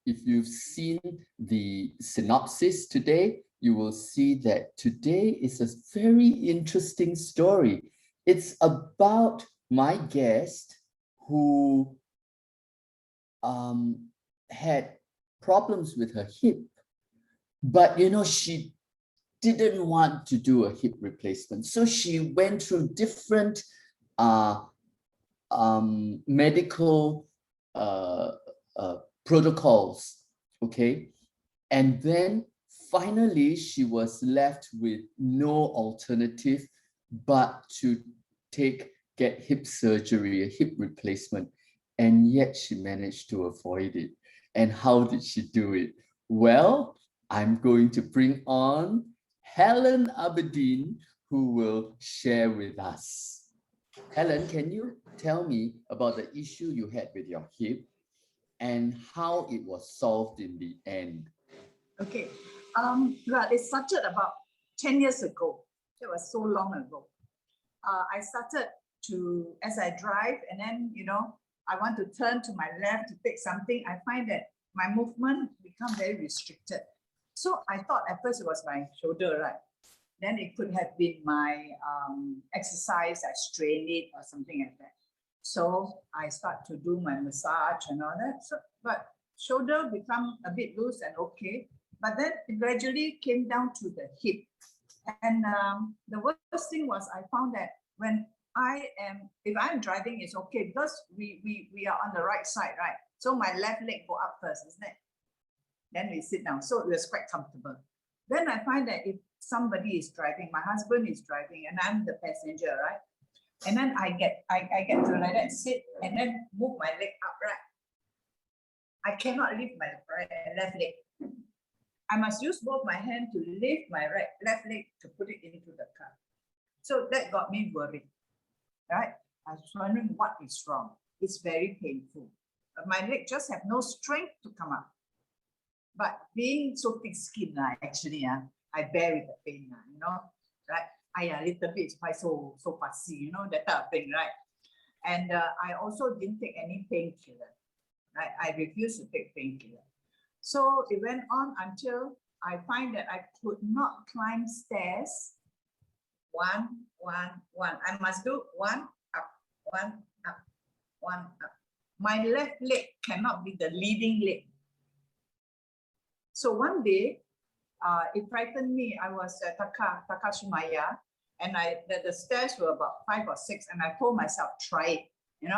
if you've seen the synopsis today, you will see that today is a very interesting story. It's about my guest who had problems with her hip, but she didn't want to do a hip replacement. So she went through different medical protocols, okay? And then finally, she was left with no alternative but to get hip surgery, a hip replacement. And yet she managed to avoid it. And how did she do it? Well, I'm going to bring on Helen Aberdeen, who will share with us. Helen, can you tell me about the issue you had with your hip and how it was solved in the end? Okay. Well, it started about 10 years ago. It was so long ago. I started as I drive, and then, I want to turn to my left to take something. I find that my movement become very restricted. So I thought at first it was my shoulder, right? Then it could have been my exercise, I strained it or something like that. So I start to do my massage and all that. So, but shoulder become a bit loose and okay. But then it gradually came down to the hip. And the worst thing was I found that when if I'm driving, it's okay because we are on the right side, right? So my left leg go up first, isn't it? Then we sit down. So it was quite comfortable. Then I find that if somebody is driving, my husband is driving and I'm the passenger, right? And then I get to like that, sit and then move my leg up, right? I cannot lift my left leg. I must use both my hands to lift my left leg to put it into the car. So that got me worried, right? I was wondering what is wrong. It's very painful. My leg just have no strength to come up. But being so thick skin, actually, I bear with the pain, right? A little bit, quite so fussy, that type of thing, right? And I also didn't take any painkiller, right? I refused to take painkiller. So it went on until I find that I could not climb stairs. One. I must do one up, one up, one up. My left leg cannot be the leading leg. So one day, it frightened me. I was at Takashimaya, and the stairs were about 5 or 6, and I told myself, try it,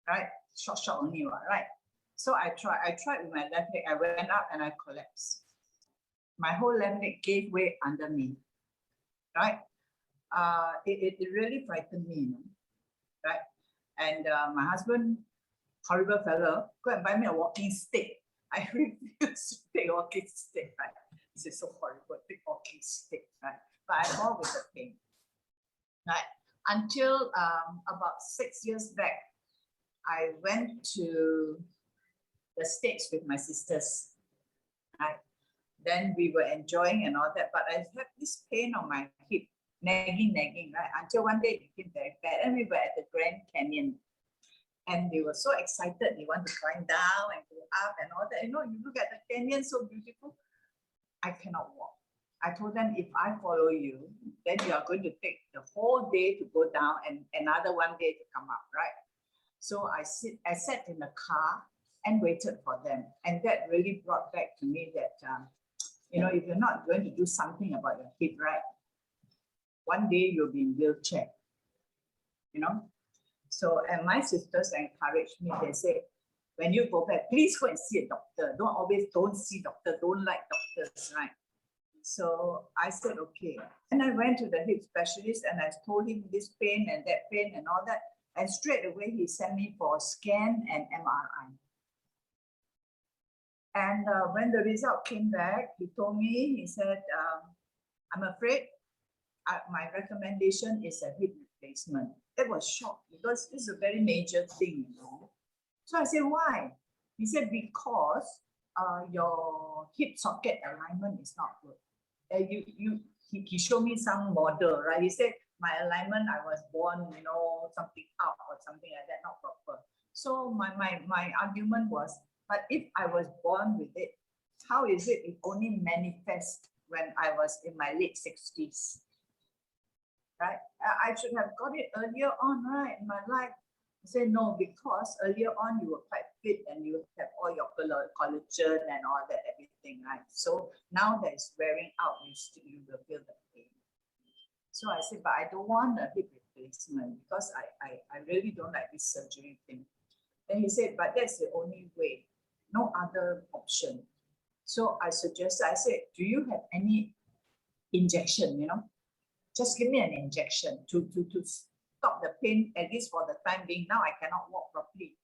right? Short only, right? So I tried with my left leg. I went up and I collapsed. My whole left leg gave way under me, right? It really frightened me, right? And my husband, horrible fellow, go and buy me a walking stick. I refused to take a walking stick, right? This is so horrible, take walking stick, right? But I bore with the pain, right? Until about 6 years back, I went to the States with my sisters, right? Then we were enjoying and all that, but I had this pain on my hip, nagging, right? Until one day it became very bad, and we were at the Grand Canyon. And they were so excited, they want to climb down and go up and all that. You look at the canyon, so beautiful. I cannot walk. I told them, if I follow you, then you are going to take the whole day to go down and another 1 day to come up, right? So I sat in the car and waited for them. And that really brought back to me that, if you're not going to do something about your hip, right? One day you'll be in wheelchair, So, and my sisters encouraged me. They say, when you go back, please go and see a doctor. Don't see doctor, don't like doctors, right? So I said, okay. And I went to the hip specialist and I told him this pain and that pain and all that. And straight away, he sent me for a scan and MRI. And when the result came back, he told me, he said, I'm afraid my recommendation is a hip replacement. It was shocked because this is a very major thing, So I said, why? He said, because your hip socket alignment is not good. He showed me some model, right? He said, my alignment, I was born, something out or something like that, not proper. So my argument was, But if I was born with it, how is it only manifests when I was in my late 60s? Right? I should have got it earlier on, right, in my life. I say no, because earlier on you were quite fit and you have all your collagen and all that, everything, right? So now that it's wearing out, you will feel the pain. So I said, but I don't want a hip replacement because I really don't like this surgery thing. And he said, but that's the only way, no other option. So I suggested, I said, do you have any injection, just give me an injection to stop the pain, at least for the time being. Now I cannot walk properly.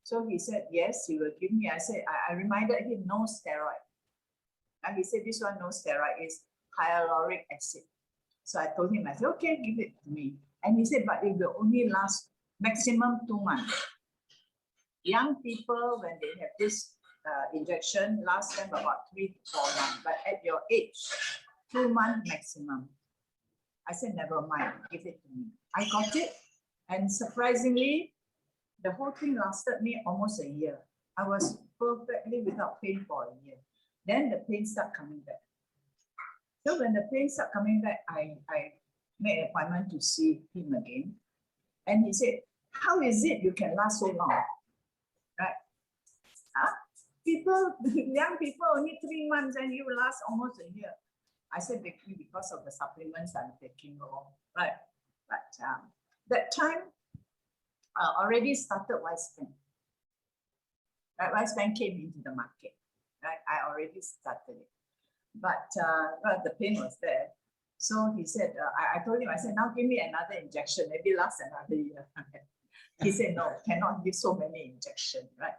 So he said, yes, he will give me. I said, I reminded him, no steroid. And he said, this one, no steroid, is hyaluronic acid. So I told him, I said, okay, give it to me. And he said, but it will only last maximum 2 months. Young people, when they have this injection, last them about 3 to 4 months. But at your age, 2 months maximum. I said, never mind, give it to me. I got it. And surprisingly, the whole thing lasted me almost a year. I was perfectly without pain for a year. Then the pain started coming back. So when the pain started coming back, I made an appointment to see him again. And he said, how is it you can last so long? Right? Huh? Young people, only 3 months and you last almost a year. I said because of the supplements I'm taking, right? But that time already started Wispan. Right, Wispan came into the market. Right, I already started it, but the pain was there. So he said, I told him, I said, now give me another injection, maybe last another year. He said, no, cannot give so many injections, right?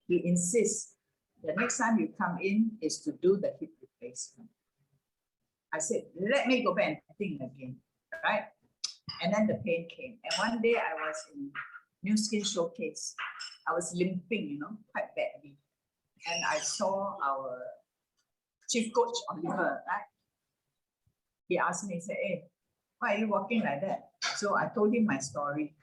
He insists the next time you come in is to do the hip replacement. I said, let me go back and think again, right? And then the pain came. And one day I was in New Skin Showcase. I was limping, quite badly. And I saw our chief coach, Oliver, right? He asked me, he said, hey, why are you walking like that? So I told him my story.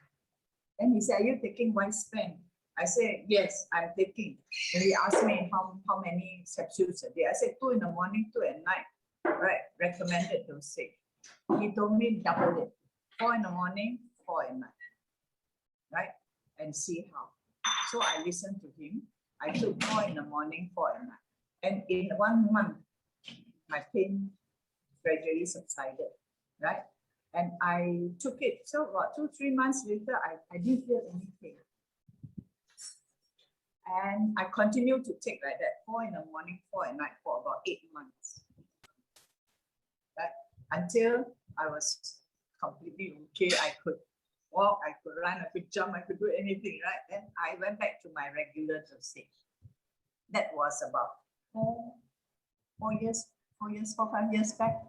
And he said, are you taking Wispan? I said, yes, I'm taking. And he asked me how many capsules a day. I said, 2 in the morning, 2 at night. Right, recommended dosage. He told me double it, 4 in the morning, 4 at night, right? And see how. So I listened to him. I took 4 in the morning, 4 at night. And in 1 month, my pain gradually subsided, right? And I took it. So about 2-3 months later, I didn't feel any pain. And I continued to take like that, 4 in the morning, 4 at night for about 8 months. Until I was completely okay. I could walk, I could run, I could jump, I could do anything, right? Then I went back to my regular dosage. That was about 4 years, 5 years back.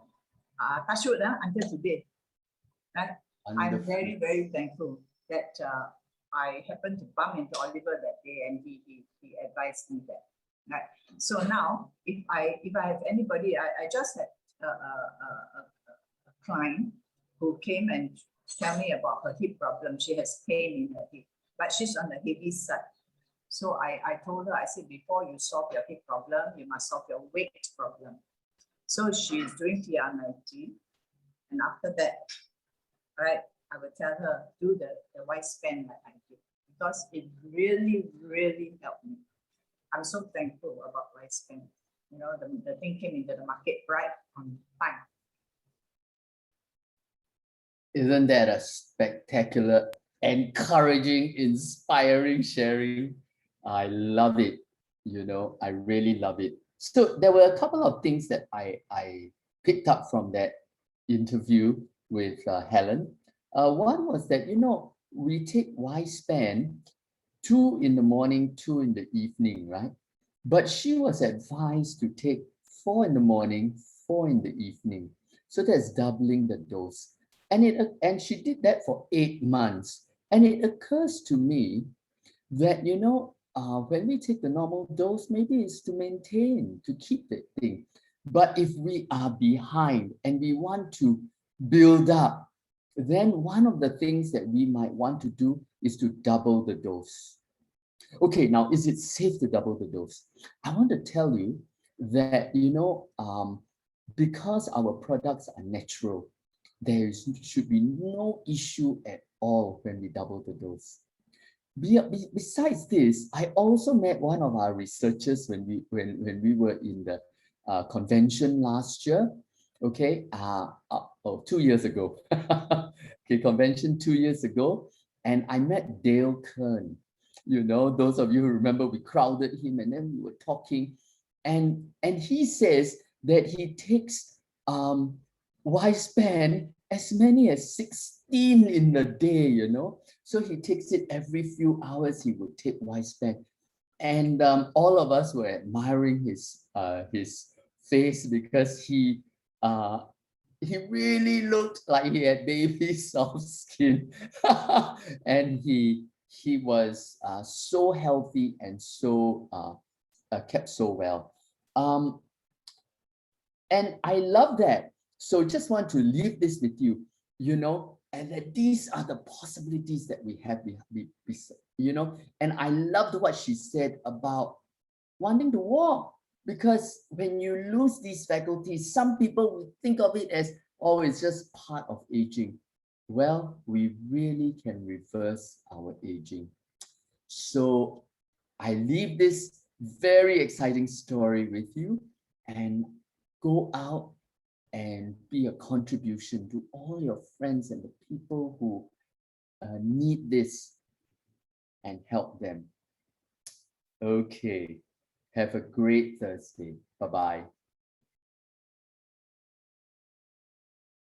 Touch wood, until today. Right? I'm very, very thankful that I happened to bump into Oliver that day and he advised me that. Right? So now, if I have anybody, I just had a client who came and tell me about her hip problem. She has pain in her hip, but she's on the heavy side. So I told her, I said, before you solve your hip problem, you must solve your weight problem. So she's doing TR90. And after that, right, I will tell her, do the Wispan that I did, because it really, really helped me. I'm so thankful about Wispan. The thing came into the market right on time. Isn't that a spectacular, encouraging, inspiring sharing? I love it. I really love it. So there were a couple of things that I picked up from that interview with Helen. One was that, we take Wispan 2 in the morning, 2 in the evening, right? But she was advised to take 4 in the morning, 4 in the evening. So that's doubling the dose. And she did that for 8 months. And it occurs to me that, when we take the normal dose, maybe it's to maintain, to keep the thing. But if we are behind and we want to build up, then one of the things that we might want to do is to double the dose. Okay, now is it safe to double the dose? I want to tell you that, because our products are natural, should be no issue at all when we double the dose. Besides this, I also met one of our researchers when we were in the convention last year. Okay, 2 years ago. Okay, convention 2 years ago, and I met Dale Kern. Those of you who remember, we crowded him, and then we were talking, and he says that he takes Wispan as many as 16 in the day. So he takes it every few hours. He would take Wispan, and all of us were admiring his face, because uh, he really looked like he had baby soft skin, and he was so healthy and so kept so well. And I love that. So just want to leave this with you, and that these are the possibilities that we have, and I loved what she said about wanting to walk, because when you lose these faculties, some people will think of it as, oh, it's just part of aging. Well, we really can reverse our aging. So I leave this very exciting story with you, and go out and be a contribution to all your friends and the people who need this, and help them. Okay, have a great Thursday. Bye-bye.